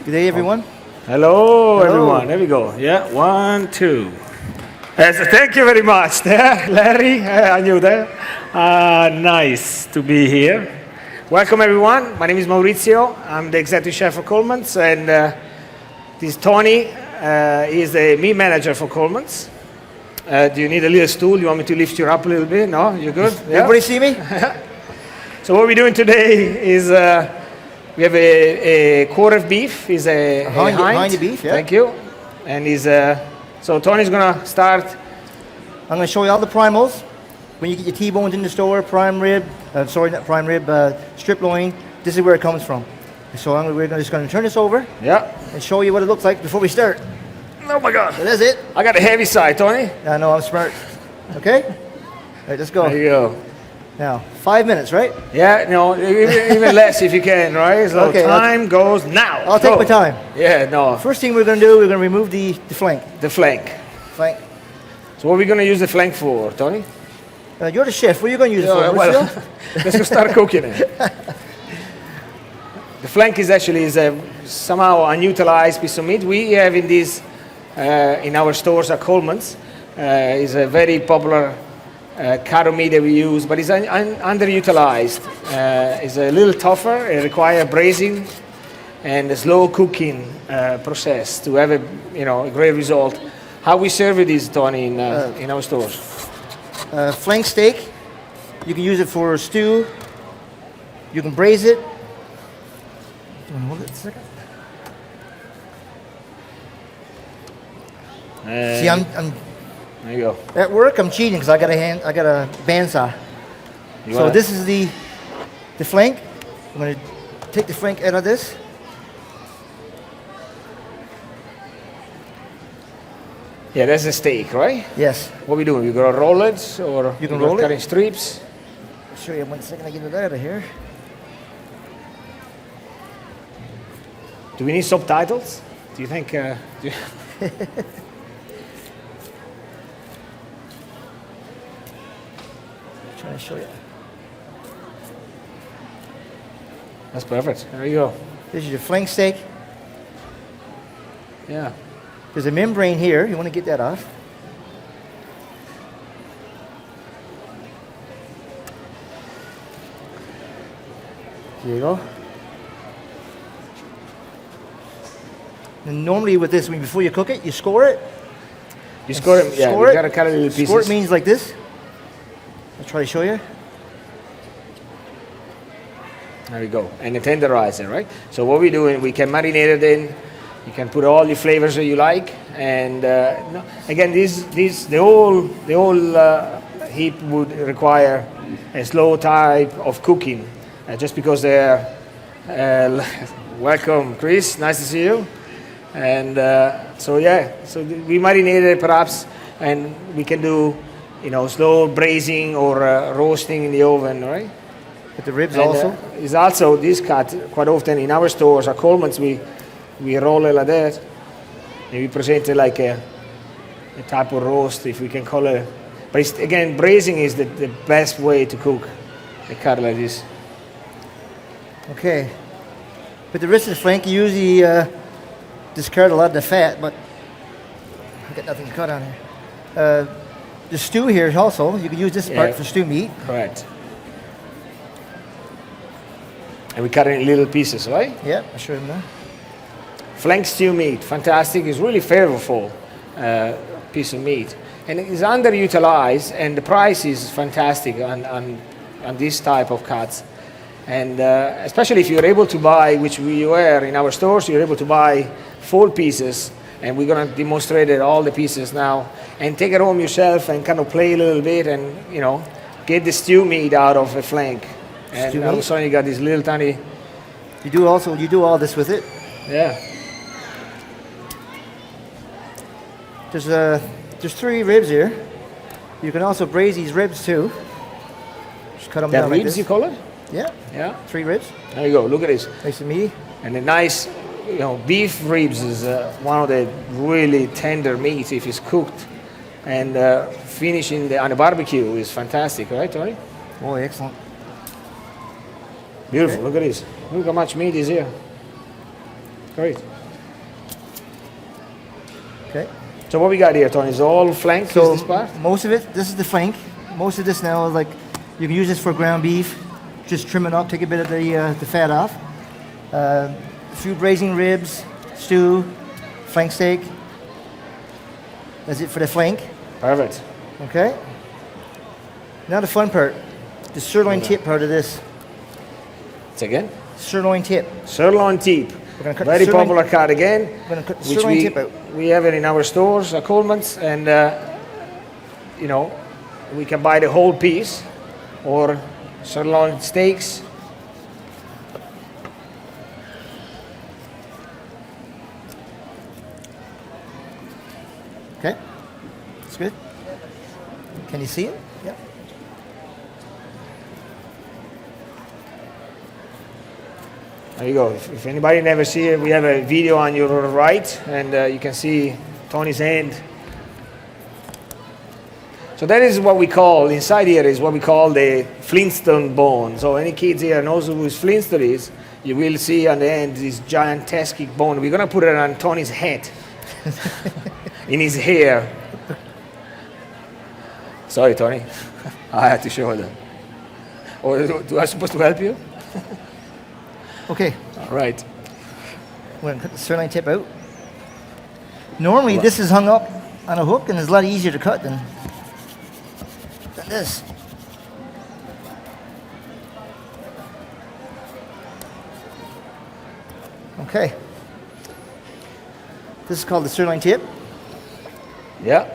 Good day, everyone. Hello, everyone. There we go. Yeah, 1, 2. Yes, thank you very much, there, Larry. I knew that. Nice to be here. Welcome, everyone. My name is Maurizio. I'm the executive chef for Coleman's, and this is Tony. He's the meat manager for Coleman's. Do you need a little stool? You want me to lift you up a little bit? No, you good? Yeah? Everybody see me? So what we're doing today is we have a quarter of beef. Is a hind beef, yeah. Thank you. And so Tony's gonna start. I'm going to show you all the primals. When you get your T-bones in the store, prime rib, strip loin, this is where it comes from. So we're just going to turn this over and show you what it looks like before we start. Oh my God. So that's it. I got a heavy side, Tony. I know, I'm smart. Okay? All right, let's go. There you go. Now, 5 minutes, right? Yeah, no, even less if you can, right? So okay, time goes now. I'll take my time. Yeah, no. First thing we're going to do, we're going to remove the flank. The flank. Flank. So what are we going to use the flank for, Tony? You're the chef. What are you going to use it for? Well, let's go start cooking it. The flank is actually somehow unutilized piece of meat. We have in our stores at Coleman's. Is a very popular cattle meat that we use, but it's underutilized. It's a little tougher. It requires braising and a slow cooking process to have a great result. How we serve it is, Tony, in our stores. Flank steak. You can use it for stew. You can braise it. Hold it a second. See, I'm there you go. At work, I'm cheating because I got a bandsaw. So this is the flank. I'm going to take the flank out of this. Yeah, that's a steak, right? Yes. What are we doing? You gonna roll it, or you can roll it? Cut in strips? I'll show you 1 second. I get it out of here. Do we need subtitles? Do you think? Trying to show you. That's perfect. There you go. This is your flank steak. Yeah. There's a membrane here. You want to get that off. There you go. And normally with this, before you cook it, you score it. You score it. Yeah. You gotta cut it into pieces. Score it means like this. I'll try to show you. There we go. And the tenderizer, right? So what we do, we can marinate it in. You can put all the flavors that you like, and again, the whole heap would require a slow type of cooking, just because they're. Welcome, Chris. Nice to see you. And so we marinate it perhaps, and we can do, slow braising or roasting in the oven, right? But the ribs also. Is also this cut quite often in our stores at Coleman's. We roll it like that, and we present it like a type of roast, if we can call it. But again, braising is the best way to cook a cut like this. Okay. With the rest of the flank, you usually discard a lot of the fat, but I got nothing to cut on here. The stew here also, you can use this part for stew meat. Correct. And we cut it in little pieces, right? Yeah, I'll show you that. Flank stew meat, fantastic. It's really flavorful piece of meat, and it's underutilized. And the price is fantastic on this type of cuts. And especially if you're able to buy, which we were in our stores, you're able to buy full pieces, and we're going to demonstrate all the pieces now, and take it home yourself and kind of play a little bit, and get the stew meat out of a flank. And all of a sudden you got this little tiny. You do all this with it. Yeah. There's 3 ribs here. You can also braise these ribs too. Just cut them down like this. Ribs, you call it? Yeah. Yeah. 3 ribs. There you go. Look at this. Nice and meaty. And the nice, beef ribs is one of the really tender meats if it's cooked, and finishing on the barbecue is fantastic, right, Tony? Oh, excellent. Beautiful. Okay. Look at this. Look how much meat is here. Great. So what we got here, Tony, is all flank, So is this part? most of it, this is the flank. Most of this now is like, you can use this for ground beef. Just trim it up, take a bit of the fat off. A few braising ribs, stew, flank steak. That's it for the flank. Perfect. Okay. Now the fun part, the sirloin tip part of this. It's again? Sirloin tip. Sirloin tip. We're gonna cut Very the sirloin, popular cut again. We're gonna cut the which sirloin tip out. we have it in our stores, Coleman's, and you know, we can buy the whole piece or sirloin steaks. Okay. That's good. Can you see it? Yep. There you go. If anybody never see it, we have a video on your right, and you can see Tony's hand. So that is what we call, inside here is what we call the Flintstone bone. So any kids here knows who Flintstone is, you will see on the end this gigantic bone. We're going to put it on Tony's head, in his hair. Sorry, Tony. I had to show them. Or do I supposed to help you? Okay. All right. We're gonna cut the sirloin tip out. Normally this is hung up on a hook and it's a lot easier to cut than this. Okay. This is called the sirloin tip. Yeah.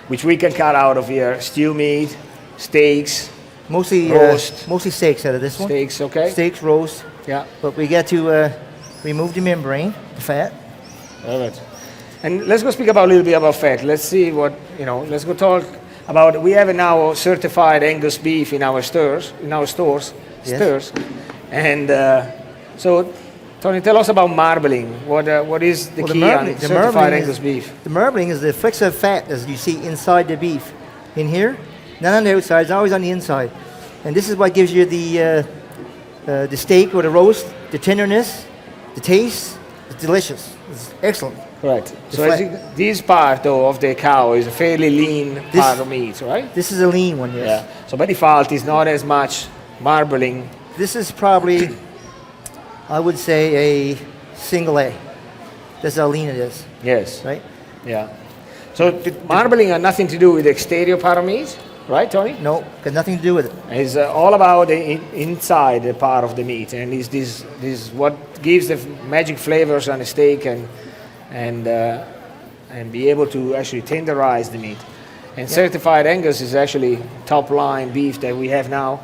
Which we can cut out of here. Stew meat, steaks, Mostly roast. mostly steaks out of this one. Steaks, okay? Steaks, roast. Yeah. But we got to remove the membrane, the fat. All right. And let's go speak about a little bit about fat. Let's see what, let's go talk about, we have now certified Angus beef in our stores. Yes. And so, Tony, tell us about marbling. What is the key on certified Angus beef? The marbling is the flecks of fat as you see inside the beef. In here, not on the outside, it's always on the inside. And this is what gives you the steak or the roast, the tenderness, the taste. It's delicious. It's excellent. Correct. So this part though of the cow is a fairly lean part of meat, right? This is a lean one, yes. Yeah. So by default, it's not as much marbling. This is probably, I would say, a single A. That's how lean it is. Yes. Right? Yeah. So marbling has nothing to do with the exterior part of meat, right, Tony? No, got nothing to do with it. It's all about the inside part of the meat, and this what gives the magic flavors on the steak and be able to actually tenderize the meat. And certified Angus is actually top line beef that we have now.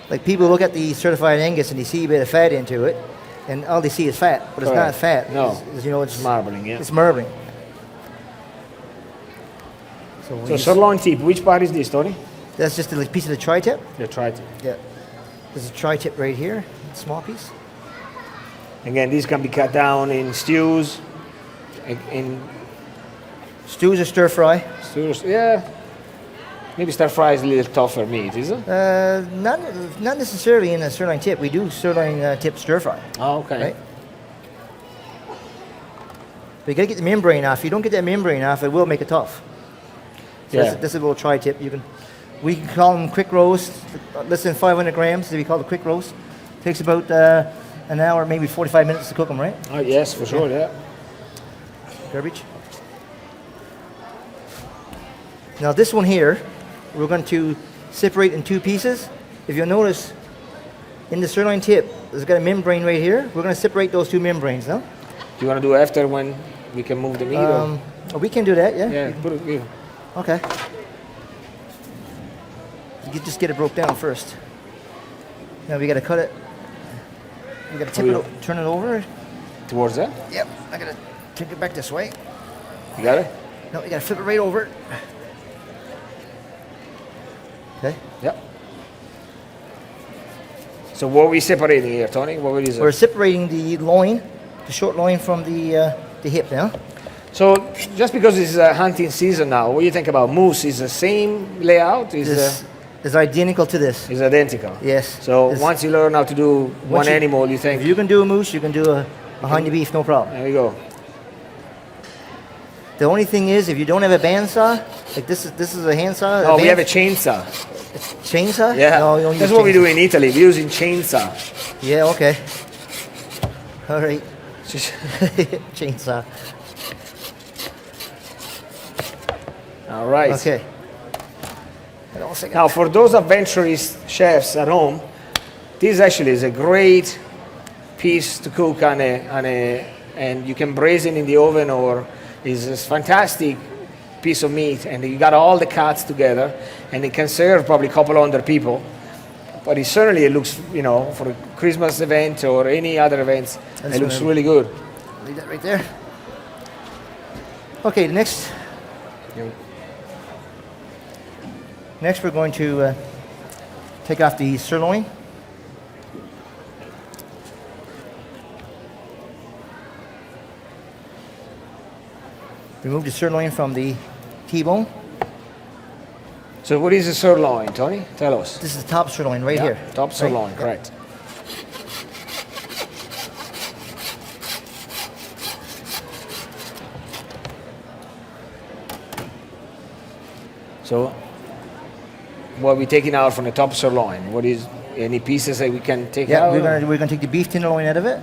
Like people look at the certified Angus and they see a bit of fat into it, and all they see is fat, but it's not fat. No, it's marbling. Yeah. It's marbling. So sirloin tip, which part is this, Tony? That's just a piece of the tri-tip. The tri-tip. Yeah. There's a tri-tip right here, small piece. Again, these can be cut down in stews, in stews or stir fry. Stews, yeah. Maybe stir fry is a little tougher meat, is it? Not necessarily in a sirloin tip. We do sirloin tip stir fry. Oh, okay. Right? But you gotta get the membrane off. If you don't get that membrane off, it will make it tough. So that's a little tri-tip. We can call them quick roast, less than 500 grams. We call it quick roast. Takes about an hour, maybe 45 minutes to cook them, right? Oh yes, for sure. Yeah. Garbage. Now this one here, we're going to separate in two pieces. If you'll notice, in the sirloin tip, there's got a membrane right here. We're going to separate those two membranes now. Do you want to do after when we can move the meat? We can do that, yeah. Yeah, put it here. Okay. You just get it broke down first. Now we got to cut it. We got to tip it, turn it over. Towards that? Yep. I got to take it back this way. You got it? No, you got to flip it right over. Okay. Yep. So what are we separating here, Tony? What is it? We're separating the loin, the short loin from the hip now. So just because it's hunting season now, what do you think about moose? Is the same layout? Is identical to this. Is identical? Yes. So once you learn how to do one animal, you think? If you can do a moose, you can do a hind beef, no problem. There we go. The only thing is, if you don't have a bandsaw, like this is a handsaw. Oh, we have a chainsaw. Chainsaw? Yeah, No, you don't that's use what we chainsaw. do in Italy. We're using chainsaw. Yeah, okay. All right. Chainsaw. All right. Okay. Hold on a second. Now, for those adventurous chefs at home, this actually is a great piece to cook and you can braise it in the oven, or is a fantastic piece of meat, and you got all the cuts together, and it can serve probably a couple hundred people. But it looks, for a Christmas event or any other events, it looks really good. Leave that right there. Okay, next we're going to take off the sirloin. Remove the sirloin from the T-bone. So what is a sirloin, Tony? Tell us. This is the top sirloin right here. Top sirloin, Right? correct. So what are we taking out from the top sirloin? What is any pieces that we can take Yeah, out? we're gonna take the beef tenderloin out of it.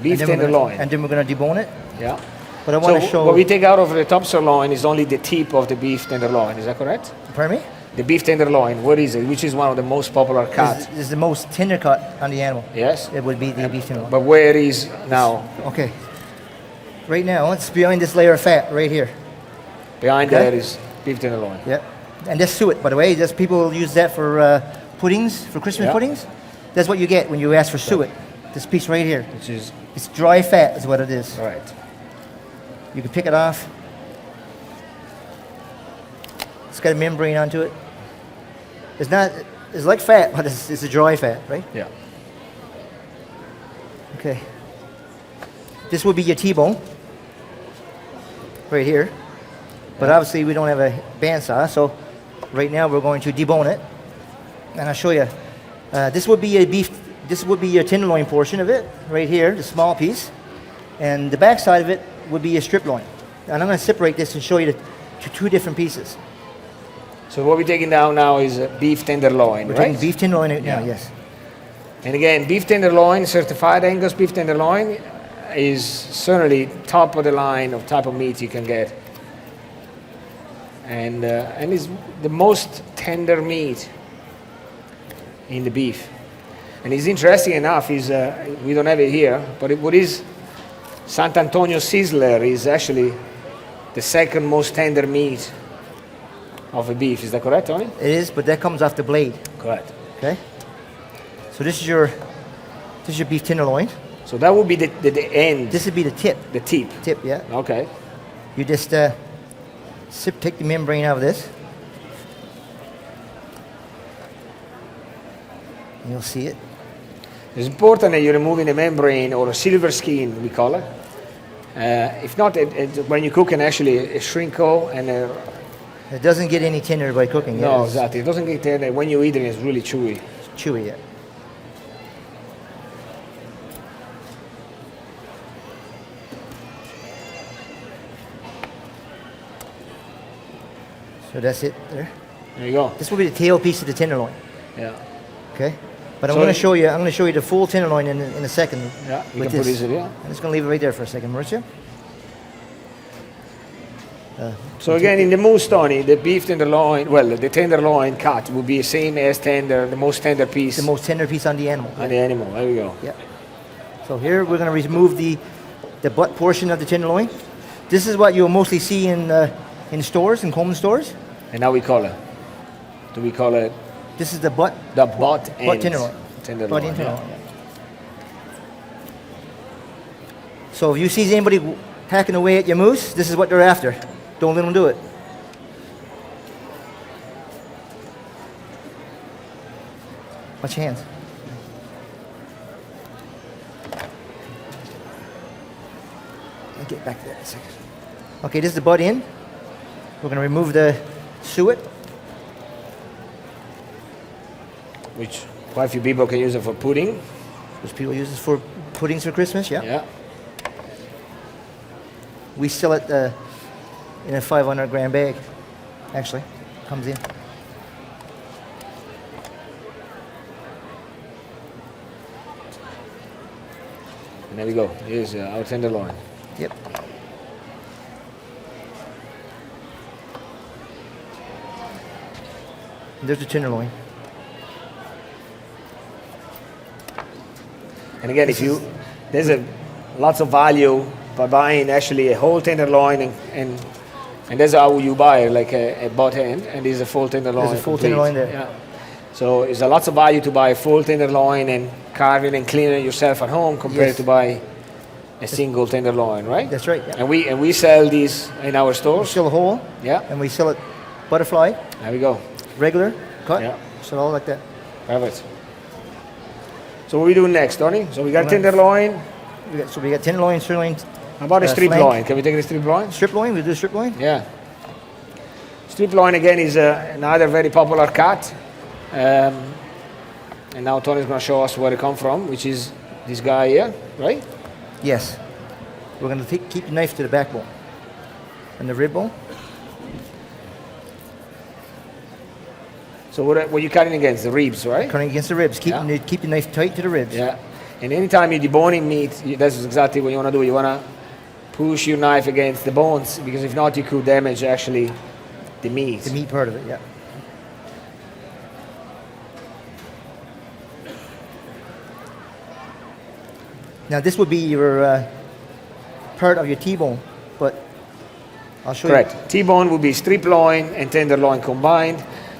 Beef and then tenderloin. and then we're gonna debone it. Yeah. But I want to show. what we take out of the top sirloin is only the tip of the beef tenderloin. Is that correct? Pardon me? The beef tenderloin, what is it? Which is one of the most popular cuts? This is the most tender cut on the animal. Yes? It would be the beef tenderloin. But where is now? Okay. Right now, it's behind this layer of fat right here. Behind Okay. that is beef tenderloin. Yep. And that's suet, by the way. Just people use that for puddings, for Christmas Yeah. puddings. That's what you get when you ask for suet. This piece right here. Which is, It's dry fat is what it is. all right. You can pick it off. It's got a membrane onto it. It's like fat, but it's a dry fat, right? Yeah. Okay. This would be your T-bone. Right here. But obviously we don't have a bandsaw, so right now we're going to debone it. And I'll show you. This would be your tenderloin portion of it, right here, the small piece. And the back side of it would be your strip loin. And I'm going to separate this and show you the two different pieces. So what we're taking down now is beef tenderloin, We're right? taking beef tenderloin out now, Yeah. yes. And again, beef tenderloin, certified Angus beef tenderloin, is certainly top of the line of type of meat you can get. And is the most tender meat in the beef. And it's interesting enough, is we don't have it here, but what is Sant'Antonio Sizzler is actually the second most tender meat of a beef. Is that correct, Tony? It is, but that comes off the blade, Correct. okay? So this is your beef tenderloin. So that would be the end, This would be the tip. the tip. Tip, yeah. Okay. You just take the membrane out of this. And you'll see it. It's important that you're removing the membrane or a silver skin, we call it. If not, when you cook, it actually shrinkle and It doesn't get any tender by cooking. no, It's exactly. It doesn't get tender. When you eat it, it's really chewy. chewy, yeah. So that's it there. There you go. This will be the tail piece of the tenderloin, Yeah. okay? But I'm So going to show you the full tenderloin in a second. Yeah. You with can put this. this in, yeah. I'm just going to leave it right there for a second, Maurizio. So again, in the moose, Tony, the beef tenderloin, well, the tenderloin cut would be the same as tender, the most tender piece The most tender piece on the animal. on the animal. There we go. Yeah. So here we're going to remove the butt portion of the tenderloin. This is what you'll mostly see in stores, in Coleman stores. And now we call it. Do we call it This is the butt. the butt end? tenderloin. Tenderloin. Butt and yeah. tenderloin. Yeah. So if you see anybody hacking away at your moose, this is what they're after. Don't let them do it. Watch your hands. I'll get back to that in a second. Okay, this is the butt end. We're going to remove the suet. Which quite a few people can use it for pudding. Which people use this for puddings for Christmas, yeah. Yeah. We sell it in a 500 gram bag. Actually, comes in. And there we go. Here's our tenderloin. Yep. And there's the tenderloin. And again, there's lots of value by buying actually a whole tenderloin, and that's how you buy it, like a butt end, and there's a full tenderloin. There's a full complete. tenderloin there. Yeah. So there's a lots of value to buy a full tenderloin and carve it and clean it yourself at home compared Yes. to buy a single tenderloin, right? That's right. Yeah. And we sell these in our We stores. sell a whole, Yeah. and we sell it butterfly, There we go. regular, cut, Yeah. so all like that. Perfect. So what we do next, Tony? So we got Well, tenderloin. We got tenderloin, sirloin, How about a strip flank. loin? Can we take the strip loin? strip loin. We do strip loin. Yeah. Strip loin again is another very popular cut. And now Tony's going to show us where it comes from, which is this guy here, right? Yes. We're going to keep the knife to the backbone and the rib bone. So what are you cutting against? The ribs, right? Cutting against the ribs. Keep, Yeah. keep the knife tight to the ribs. Yeah. And anytime you're deboning meat, that's exactly what you want to do. You want to push your knife against the bones, because if not, you could damage actually the meat. The meat part of it, yeah. Now this would be your part of your T-bone, but I'll show Correct. you. T-bone would be strip loin and tenderloin combined.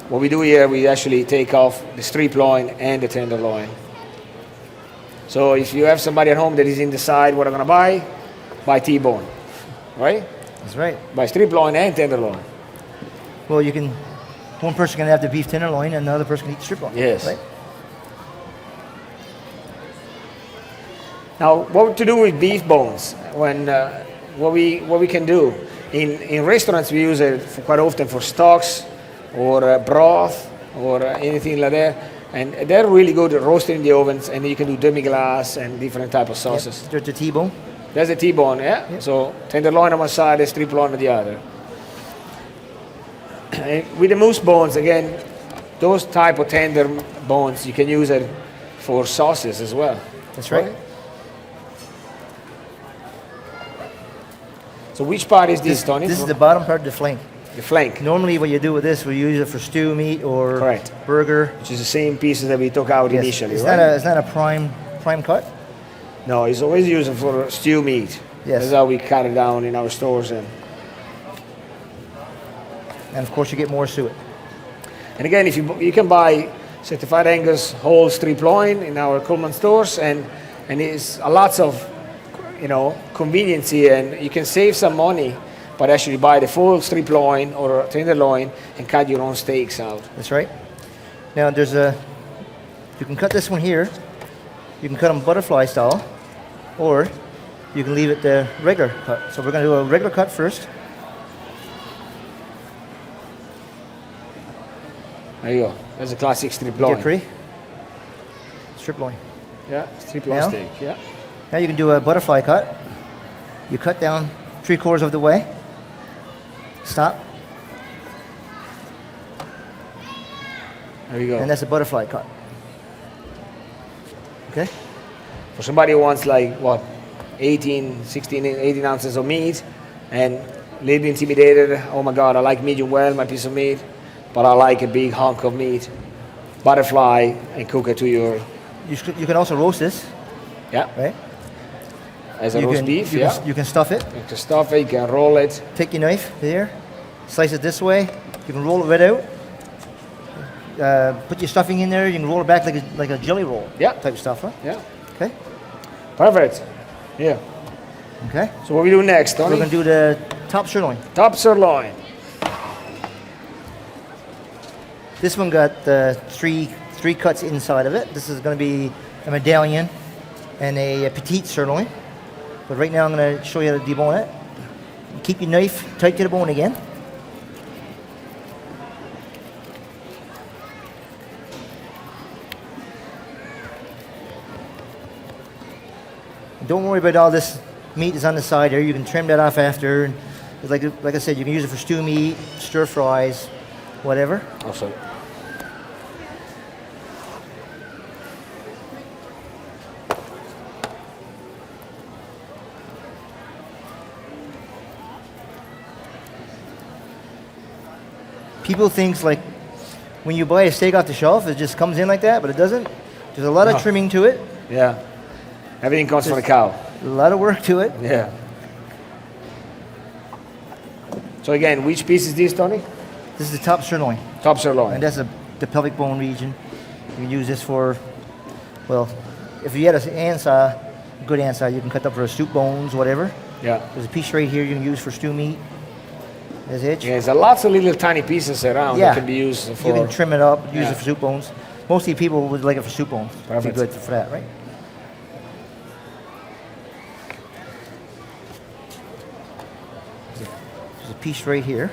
What we do here, we actually take off the strip loin and the tenderloin. So if you have somebody at home that is in the side what I'm going to buy T-bone, right? That's right. Buy strip loin and tenderloin. Well, you can. One person can have the beef tenderloin, and the other person can eat the strip loin. Yes. Right? Now, what to do with beef bones? When what we can do in restaurants, we use it quite often for stocks or broth or anything like that, and they're really good at roasting in the ovens. And you can do demi-glace and different type of sauces. Yep. There's the T-bone. That's the T-bone, yeah. Yep. So tenderloin on one side, and strip loin on the other. And with the moose bones, again, those type of tender bones, you can use it for sauces as well. That's right. So which part is this, Tony? This is the bottom part of the flank. The flank, Normally, what you do with this, we use it for stew meat or Correct. burger. which is the same pieces that we took out Yes. initially, It's right? not a prime cut. No, it's always used for stew meat. Yes. That's how we cut it down in our stores. And And of course, you get more suet. again, if you can buy certified Angus whole strip loin in our Coleman stores, and it's a lots of convenience, and you can save some money, but actually buy the full strip loin or tenderloin and cut your own steaks out. That's right. Now, you can cut this one here. You can cut them butterfly style, or you can leave it the regular cut. So we're going to do a regular cut first. There you go. That's a classic strip loin. Get pretty. Strip loin. Yeah, strip loin Now? steak. Yeah. Now you can do a butterfly cut. You cut down 3/4 of the way. Stop, There you go. and that's a butterfly cut. Okay? For somebody who wants 18 ounces of meat and a little bit intimidated, oh my God, I like medium well, my piece of meat, but I like a big hunk of meat, butterfly and cook it to your, You can also roast this, yeah, right? as a You roast can, beef, you yeah. Can, you can stuff it. You can stuff it, you can roll it. Take your knife here, slice it this way. You can roll it right out. Put your stuffing in there. You can roll it back like a jelly roll. Yeah. Type stuff, huh? Yeah, Okay. perfect. Yeah. Okay. So what we do next, We're Tony? gonna do the top sirloin. Top sirloin. This one got three cuts inside of it. This is gonna be a medallion and a petite sirloin. But right now I'm gonna show you how to debone it. Keep your knife tight to the bone again. Don't worry about all this meat is on the side here. You can trim that off after. It's like I said, you can use it for stew meat, stir fries, whatever. Oh, sorry. People think like when you buy a steak off the shelf, it just comes in like that, but it doesn't. There's a lot of trimming to it. Yeah. Everything comes from the cow. A lot of work to it. Yeah. So again, which piece is this, Tony? This is the top sirloin, Top sirloin. and that's the pelvic bone region. You can use this for, well, if you had an andsaw, a good andsaw, you can cut up for soup bones, whatever. Yeah. There's a piece right here you can use for stew meat. There's it. Yeah, there's lots of little tiny pieces around that can be used for... You can trim it up, use it for soup bones. Mostly people would like it for soup bones. It'd be Perfect. good for that, right? There's a piece right here.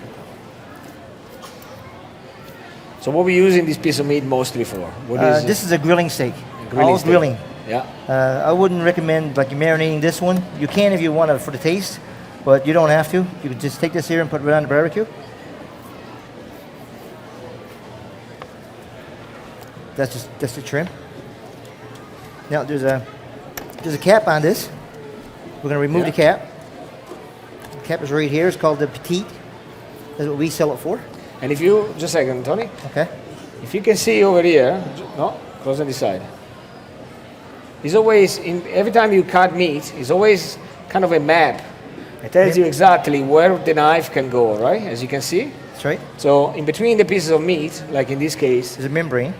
So what we using this piece of meat mostly for? What is This is a grilling steak. grilling steak. Grilling. Yeah. I wouldn't recommend like marinating this one. You can if you want it for the taste, but you don't have to. You can just take this here and put it on the barbecue. That's the trim. Now there's a cap on this. We're gonna remove the cap. The cap is right here. It's called the petite. That's what we sell it for. And if you, just a second, Tony. Okay. If you can see over here, no, close on this side. It's always, every time you cut meat, it's always kind of a map. It tells you exactly where the knife can go, right? As you can see. That's right. So in between the pieces of meat, like in this case, There's a membrane.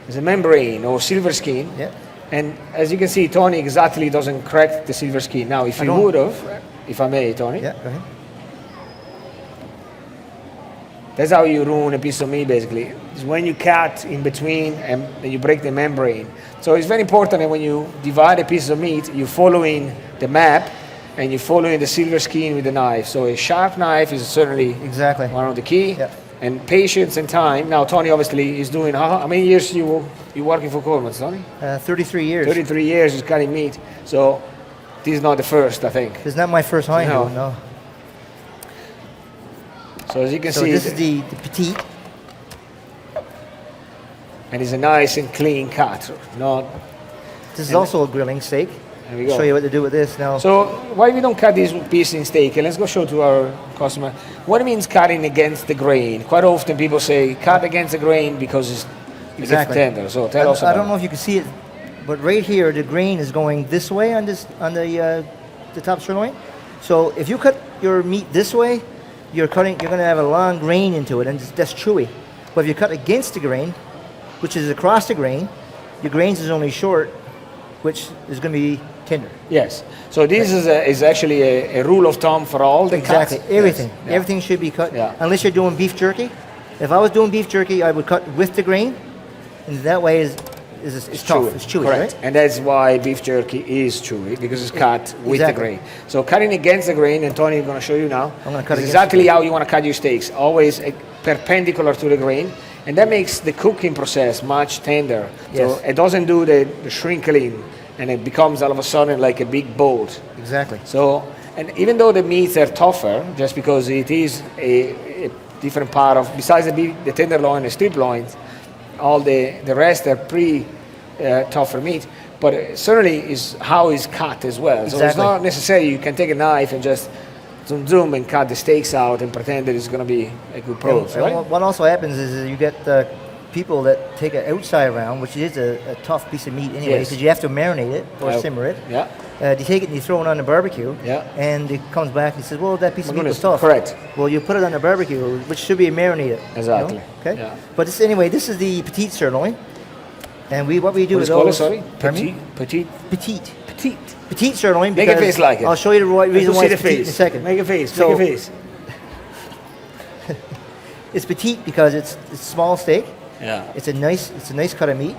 there's a membrane or silver skin. Yeah. And as you can see, Tony exactly doesn't crack the silver skin. Now, if you would have, if I may, Tony. Yeah. Go ahead. That's how you ruin a piece of meat, basically. It's when you cut in between and you break the membrane. So it's very important that when you divide a piece of meat, you're following the map and you're following the silver skin with the knife. So a sharp knife is certainly Exactly. one of the key. Yeah. And patience and time. Now, Tony obviously is doing, how many years you working for Coleman, Tony? 33 years. 33 years is cutting meat. So this is not the first, I think. This is not my first time. No. No. So as you can So see, this is the petite. and it's a nice and clean cut. Not, This is also a grilling steak. there we go. Show you what to do with this now. So why we don't cut this piece in steak? And let's go show to our customer. What it means cutting against the grain? Quite often people say cut against the grain because it's Exactly. tender. So tell us about I don't know if you can see it, but right here the grain is going this way on the top sirloin. So if you cut your meat this way, you're going to have a long grain into it, and that's chewy. But if you cut against the grain, which is across the grain, your grains is only short, which is going to be tender. Yes. So this is actually a rule of thumb for all the Exactly. cuts. Everything. Yes. Yeah. Everything should be cut. Yeah. Unless you're doing beef jerky. If I was doing beef jerky, I would cut with the grain, and that way it's tough. It's chewy, Correct. right? And that's why beef jerky is chewy, because it's cut with the Exactly. grain. So cutting against the grain, and Tony is going to show you now, I'm gonna cut is against exactly how you want to cut your steaks, always perpendicular to the grain. And that makes the cooking process much tender. So Yes. it doesn't do the shrinkling, and it becomes all of a sudden like a big boat. Exactly. So, and even though the meats are tougher, just because it is a different part of, besides the beef, the tenderloin, the strip loins, all the rest are pretty tougher meat, but it certainly is how it's cut as well. So it's Exactly. not necessarily you can take a knife and just zoom and cut the steaks out and pretend that it's going to be a good product, And right? what also happens is you get people that take an outside round, which is a tough piece of meat anyway, Yes. because you have to marinate it or Yeah. simmer it. Yeah. They take it and you throw it on the barbecue, Yeah. and it comes back and says, well, that piece of meat was goodness, tough. correct. Well, you put it on the barbecue, which should be marinated. Exactly. Okay? Yeah. But anyway, this is the petite sirloin. And what we do What with is it called, those... sorry? Pardon me? Petite? Petite. Petite. Petite sirloin. Make a because face like it. I'll show you the reason why See it's the petite in a face. second. Make a face. So- Make a face. It's petite because it's small steak. Yeah. It's a nice cut of meat.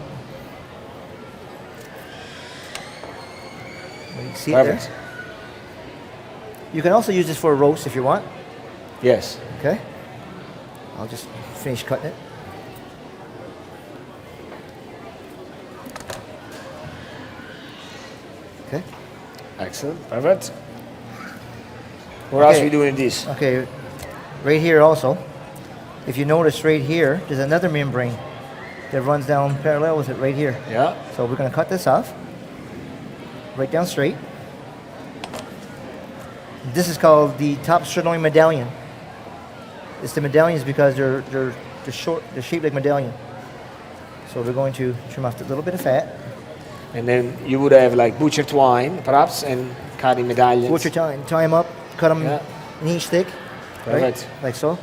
You can see it Perfect. there. You can also use this for a roast if you want. Yes. Okay. I'll just finish cutting it. Okay. Excellent. Perfect. What else are we doing this? Okay, right here also, if you notice right here, there's another membrane that runs down parallel with it right here. Yeah. So we're going to cut this off, right down straight. This is called the top sirloin medallion. It's the medallions because they're short, they're shaped like medallion. So we're going to trim off a little bit of fat. And then you would have like butcher twine, perhaps, and cutting medallions. Butcher tie them up, cut them an inch thick, right? Perfect. Like so.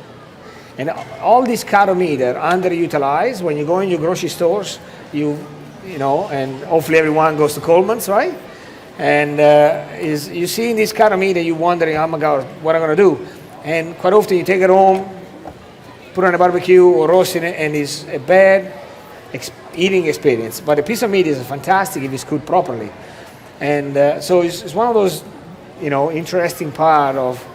And all these cattle meat are underutilized. When you go in your grocery stores, you know, and hopefully everyone goes to Coleman's, right? And you see in this cattle meat and you're wondering, oh my God, what am I going to do? And quite often you take it home, put it on a barbecue or roast it, and it's a bad eating experience. But a piece of meat is fantastic if it's cooked properly. And so it's one of those, you know, interesting part of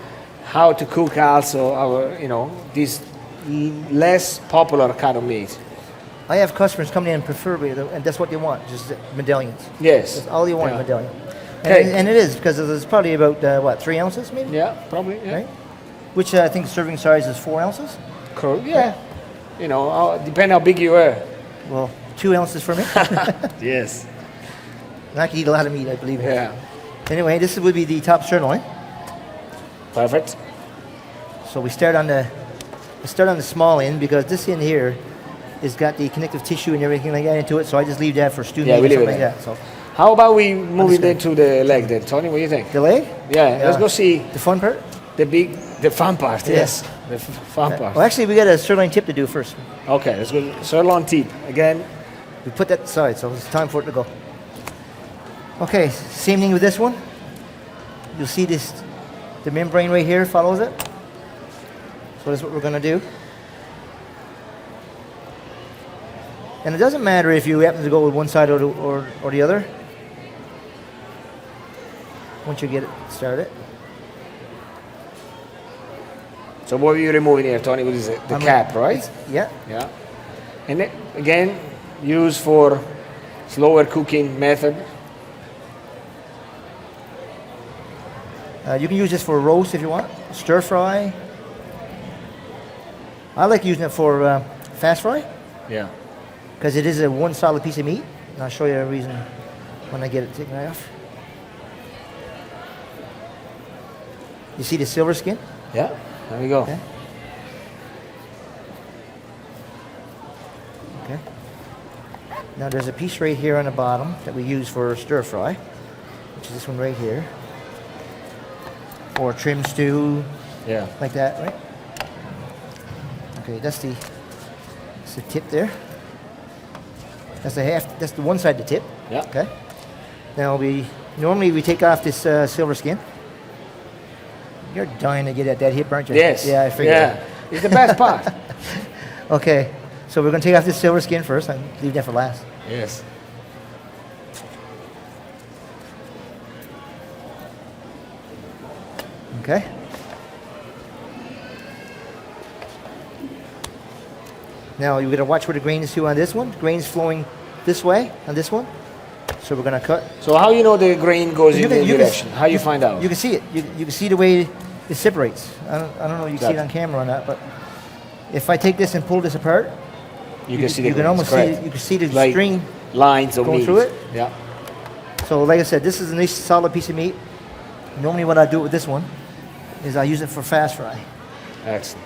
how to cook also our, you know, these less popular cattle meat. I have customers coming in preferably, and that's what they want, just medallions. Yes. That's all you want, medallion. Okay. And it is, because it's probably about, 3 ounces maybe? Yeah, probably. Yeah. Right? Which I think serving size is 4 ounces. Cool. Yeah. Right. You know, depending how big you are. Well, 2 ounces for me. Yes. And I can eat a lot of meat, I believe. Yeah. Anyway, this would be the top sirloin. Perfect. So we start on the small end because this end here has got the connective tissue and everything like that into it. So I just leave that for stew meat or something like that. So how about we move it into the leg then, Tony? What do you think? the leg? Yeah. Let's go see the fun part. The fun part. Yes. The fun part. Well, actually, we got a sirloin tip to do first. Okay. Let's go sirloin tip again. We put that aside, so it's time for it to go. Okay, same thing with this one. You'll see this, the membrane right here follows it. So that's what we're going to do. And it doesn't matter if you happen to go with one side or the other. Once you get it started. So what are you removing here, Tony? What is it? The cap, right? Yeah. Yeah. And then, again, used for slower cooking method. You can use this for a roast if you want. Stir fry. I like using it for fast fry. Yeah. Because it is a one solid piece of meat. And I'll show you a reason when I get it taken off. You see the silver skin? Yeah. There we go. Okay. Okay. Now there's a piece right here on the bottom that we use for stir fry, which is this one right here. Or trim stew. Yeah. Like that, right? Okay, that's the tip there. That's the one side of the tip. Yeah. Okay. Now normally we take off this silver skin. You're dying to get at that hip, aren't you? Yes. Yeah, I figured. Yeah. It's the best part. Okay, so we're going to take off this silver skin first and leave that for last. Yes. Okay. Now you got to watch where the grain is too on this one. Grain's flowing this way on this one. So we're going to cut. So how you know the grain goes in the direction? How you find out? You can see it. You can see the way it separates. I don't know if you can see it on camera or not, but if I take this and pull this apart, you can see the you can almost see you can see the like string lines of going meat through it. Yeah. So like I said, this is a nice solid piece of meat. Normally what I do with this one is I use it for fast fry. Excellent.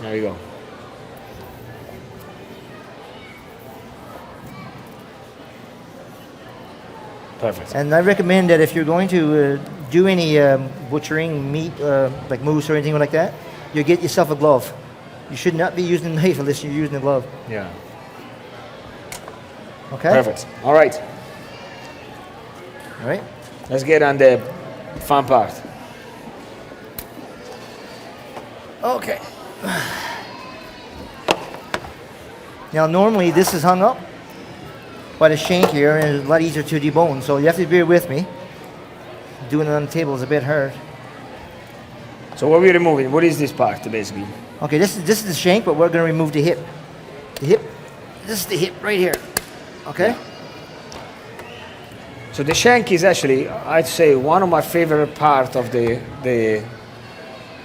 There you go. Perfect. And I recommend that if you're going to do any butchering meat, like moose or anything like that, you get yourself a glove. You should not be using a knife unless you're using a glove. Yeah. Okay? Perfect. All right. All right. Let's get on the fun part. Okay. Now normally this is hung up by the shank here and it's a lot easier to debone, so you have to bear with me. Doing it on the table is a bit hard. So what are we removing? What is this part basically? Okay, this is the shank, but we're going to remove the hip. The hip, this is the hip right here. Okay? So the shank is actually, I'd say, one of my favorite part of the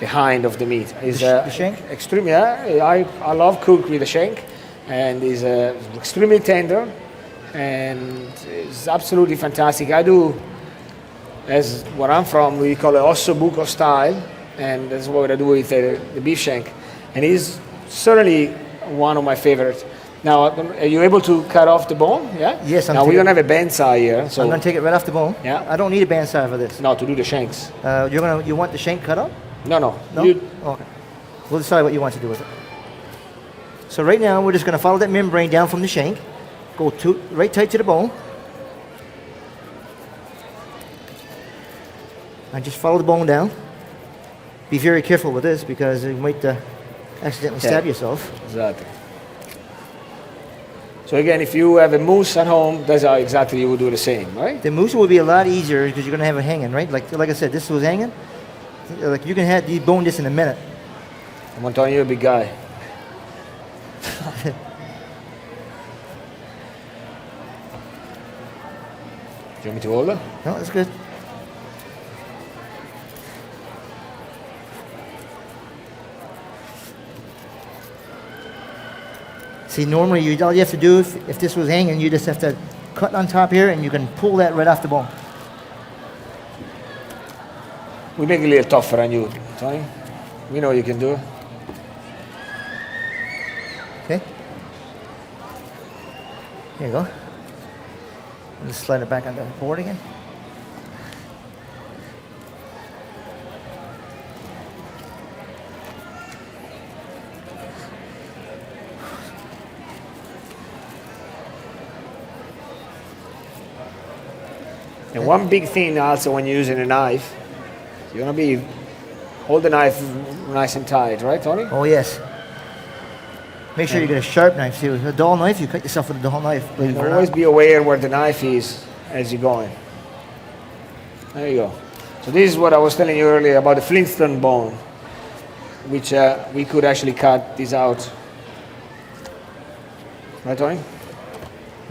hind of the meat. Is The shank? Extremely, yeah. I love cook with the shank, and is extremely tender, and it's absolutely fantastic. I do, as where I'm from, we call it osso buco style, and that's what I do with the beef shank, and it's certainly one of my favorites. Now, are you able to cut off the bone? Yeah. Yes, I'm Now we taking- don't have a bandsaw here, so I'm gonna take it right off the bone. Yeah. I don't need a bandsaw for this. no, to do the shanks. You want the shank cut up? No. No? You- Okay. We'll decide what you want to do with it. So right now, we're just going to follow that membrane down from the shank. Go right tight to the bone. And just follow the bone down. Be very careful with this because you might accidentally stab yourself. Exactly. So again, if you have a moose at home, that's how exactly you would do the same, right? The moose will be a lot easier because you're going to have it hanging, right? Like I said, this was hanging. Like you can debone this in a minute. I'm telling you, a big guy. Do you want me to hold it? No, that's good. See, normally all you have to do, if this was hanging, you just have to cut on top here and you can pull that right off the bone. We make it a little tougher on you, Tony. We know you can do it. Okay? Here you go. Just slide it back on the board again. And one big thing also when you're using a knife, you're gonna be hold the knife nice and tight, right, Tony? Oh, yes. Make sure you get a sharp knife too. A dull knife, you cut yourself with a dull knife. believe it or Always not. be aware where the knife is as you're going. There you go. So this is what I was telling you earlier about the Flintstone bone, which we could actually cut this out. Right, Tony?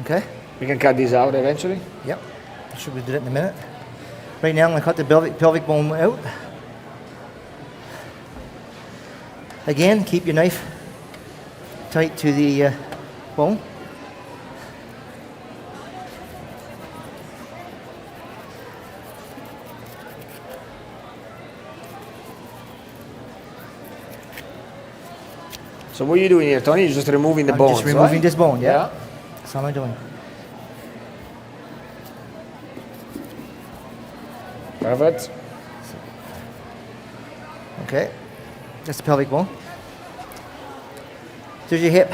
Okay? We can cut this out eventually. Yep. Should we do that in a minute? Right now, I'm going to cut the pelvic bone out. Again, keep your knife tight to the bone. So what are you doing here, Tony? You're just removing the I'm bones, just removing right? this bone, yeah. Yeah. That's all I'm doing. Perfect. Okay. That's the pelvic bone. There's your hip.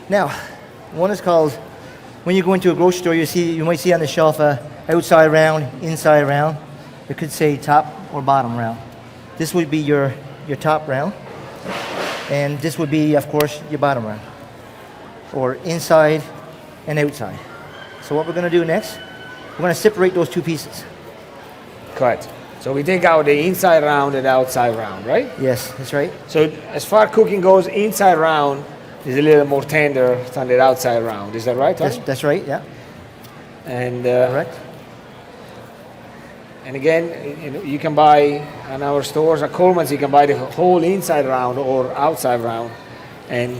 Now, one is called, when you go into a grocery store, you might see on the shelf outside round, inside round. It could say top or bottom round. This would be your top round. And this would be, of course, your bottom round. Or inside and outside. So what we're going to do next, we're going to separate those two pieces. Correct. So we take out the inside round and the outside round, right? Yes, that's right. So as far as cooking goes, inside round is a little more tender than the outside round. Is that right, Tony? That's right, yeah. And Correct. and again, you can buy in our stores at Coleman's. You can buy the whole inside round or outside round, and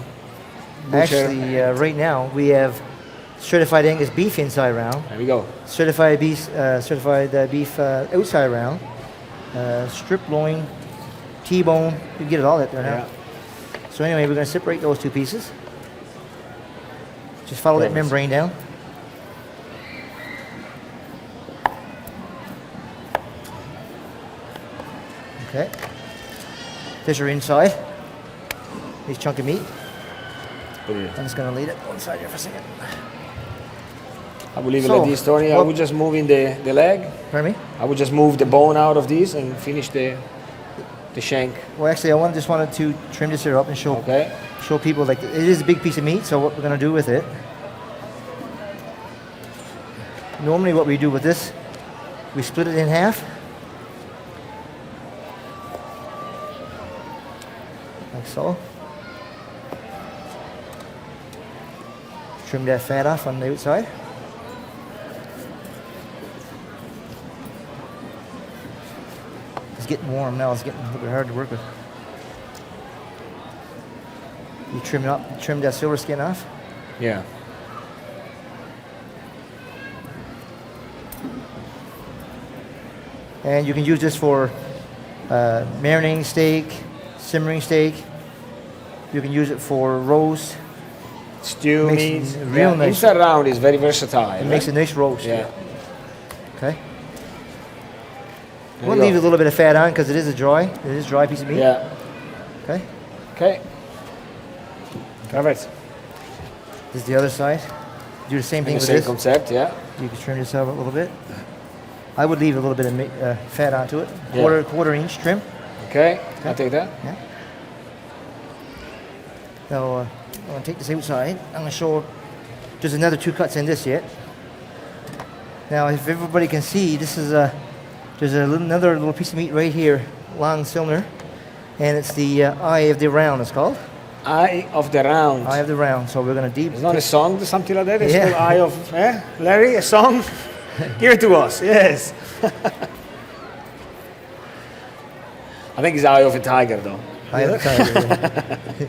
butcher. Actually, right now we have certified Angus beef inside round, There we go. certified beef outside round, strip loin, T-bone. You can get it all out there now. Yeah. So anyway, we're going to separate those two pieces. Just follow that Perfect. membrane down. Okay. There's your inside. Nice chunk of meat. Put it in. I'm just going to leave it one side here for a second. I will leave it So, like this, Tony. I what- would just move in the leg. Pardon me? I would just move the bone out of this and finish the shank. Well, actually, just wanted to trim this here up and show people like it is a big piece of meat. So what we're going to do with it? Normally, what we do with this, we split it in half, like so. Trim that fat off on the outside. getting warm now. It's getting a little bit hard to work with. You trim that silver skin off. Yeah. And you can use this for marinating steak, simmering steak. You can use it for roast. Stew meat. Real nice. Inside round is very versatile. It makes a nice roast. Yeah. Okay. There We'll you leave go. a little bit of fat on because it is a dry piece of meat. Yeah. Okay. Okay. Perfect. This is the other side. Do the same thing The with same this. concept, yeah. You can trim this out a little bit. I would leave a little bit of fat onto it. Yeah. Quarter inch trim. Okay, I'll take that. Yeah. Now I'm going to take this outside. I'm going to show. There's another 2 cuts in this yet. Now, if everybody can see, this is there's another little piece of meat right here, long cylinder, and it's the eye of the round. It's called Eye of the round. eye of the round. So we're going to deep. It's not a song, something like that. It's Yeah. called Eye of, Larry, a song? Give it to us, yes. I think it's Eye of a Tiger, though. Eye of the tiger. Yeah.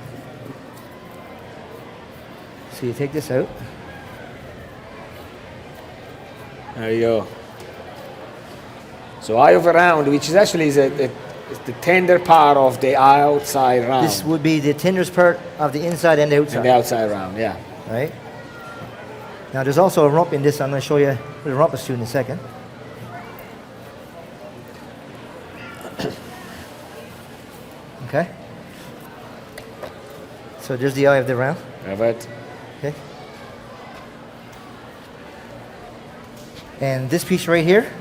So you take this out. There you go. So Eye of a round, which is actually is the tender part of the outside round. This would be the tenderest part of the inside and the outside. And the outside round, yeah. Right? Now there's also a rump in this. I'm going to show you what the rump is to in a second. Okay. So there's the eye of the round. Perfect. Okay. And this piece right here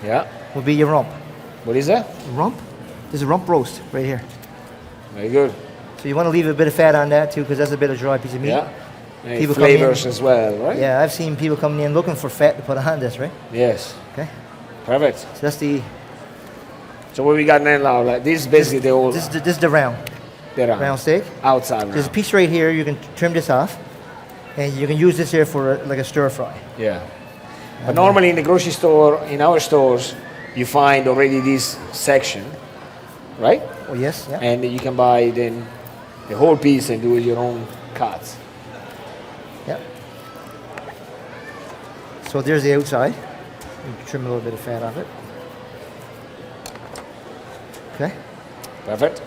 Yeah. will be your rump. What is that? Rump? There's a rump roast right here. Very good. So you want to leave a bit of fat on that too, because that's a bit of dry piece of meat. Yeah. And People come in- flavors as well, right? Yeah, I've seen people coming in looking for fat to put on this, right? Yes. Okay. Perfect. So that's the So what we got now, like this is basically the old this is the round round steak. outside round. There's a piece right here. You can trim this off, and you can use this here for like a stir fry. Yeah. But normally in the grocery store, in our stores, you find already this section, right? Oh yes, yeah. And you can buy then the whole piece and do your own cuts. Yeah. So there's the outside. You can trim a little bit of fat off it. Okay. Perfect.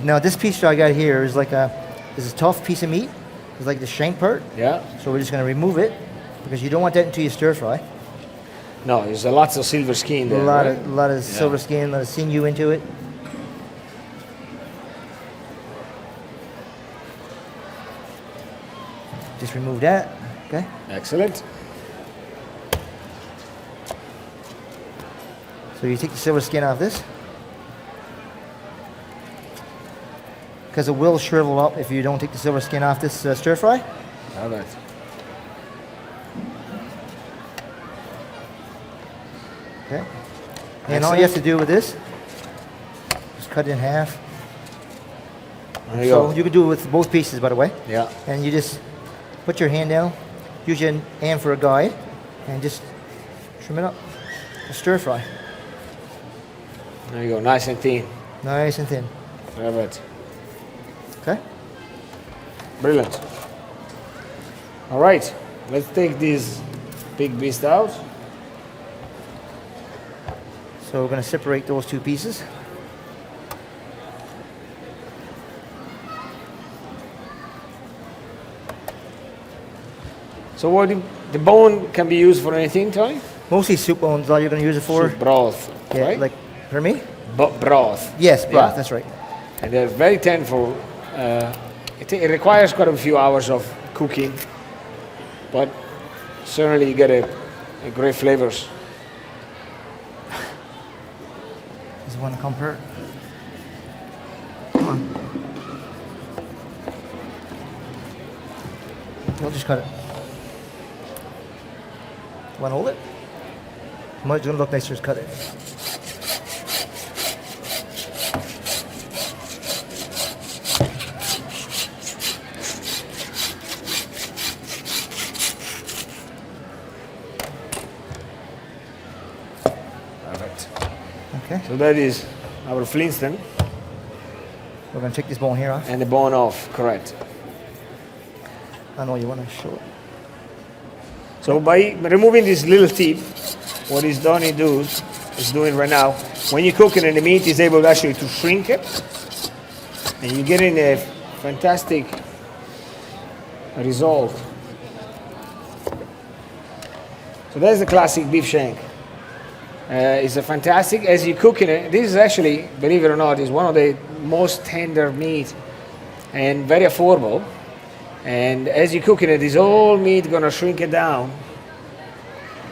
Now this piece I got here is like a tough piece of meat. It's like the shank part. Yeah. So we're just going to remove it because you don't want that until you stir fry. No, there's lots of silver skin there. A lot right? of silver skin, a lot of sinew into it. Just remove that. Okay. Excellent. So you take the silver skin off this. Because it will shrivel up if you don't take the silver skin off this stir fry. All right. Okay. And all you have to do with this, just cut it in half. There you So go. you can do it with both pieces, by the way. Yeah. And you just put your hand down, use your hand for a guide, and just trim it up. A stir fry. There you go. Nice and thin. Nice and thin. Perfect. Okay? Brilliant. All right. Let's take this big beast out. So we're going to separate those two pieces. So what the bone can be used for anything, Tony? Mostly soup bones, all you're going to use it for. Soup broth, Yeah, right? like, for me? Broth. Yes, broth, Yeah. that's right. And they're very tender. It requires quite a few hours of cooking, but certainly you get a great flavors. Does it want to come hurt? Come on. We'll just cut it. Want to hold it? It's going to look nicer, just cut it. Perfect. Okay. So that is our Flintstone We're going to take this bone here off. and the bone off, correct. I know you want to show it. So by removing this little tip, what is doing right now, when you cook it and the meat is able actually to shrink it, and you get in a fantastic result. So that's the classic beef shank. It's a fantastic, as you cook it, this is actually, believe it or not, is one of the most tender meat and very affordable. And as you cook it, this whole meat gonna shrink it down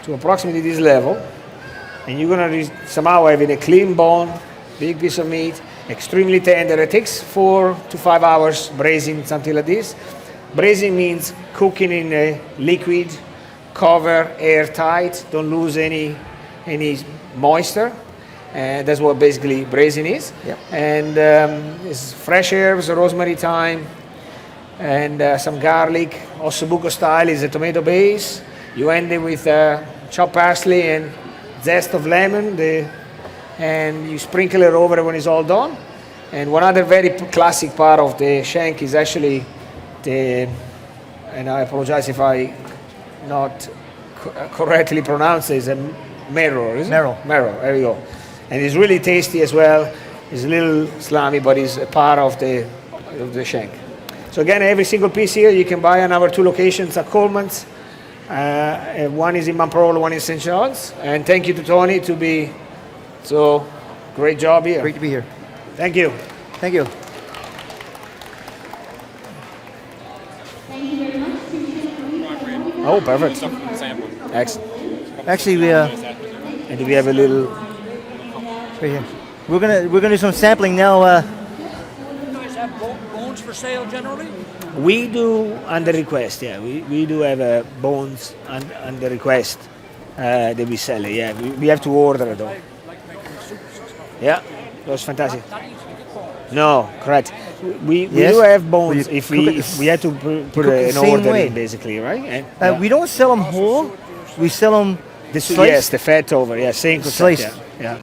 to approximately this level. And you're gonna somehow having a clean bone, big piece of meat, extremely tender. It takes 4 to 5 hours braising, something like this. Braising means cooking in a liquid, cover, airtight, don't lose any moisture. And that's what basically braising is. Yep. And it's fresh herbs, rosemary, thyme, and some garlic. Ossobuco style is a tomato base. You end it with chopped parsley and zest of lemon, and you sprinkle it over when it's all done. And one other very classic part of the shank is actually and I apologize if I not correctly pronounce it, is a marrow, isn't it? Marrow, there we go. And it's really tasty as well. It's a little slimy, but it's a part of the shank. So again, every single piece here you can buy on our 2 locations at Coleman's. One is in Mamprolo, one in St. John's. And thank you to Tony to be so great job here. Great to be here. Thank you. Thank you. Oh, perfect. Excellent. Actually, we And do we have a little? right here. We're gonna do some sampling now. You guys have bones for sale generally? We do under request. Yeah, we do have bones under request that we sell. Yeah, we have to order it though. Like making soups and stuff. Yeah, that's fantastic. Not easy to get bones. No, correct. We Yes, do have but bones you if cook it we had to put cook it an the same order way. in basically, right? And, We don't sell them whole. We sell them this, sliced. yes, the fat over. Yeah, same concept. Sliced. Yeah.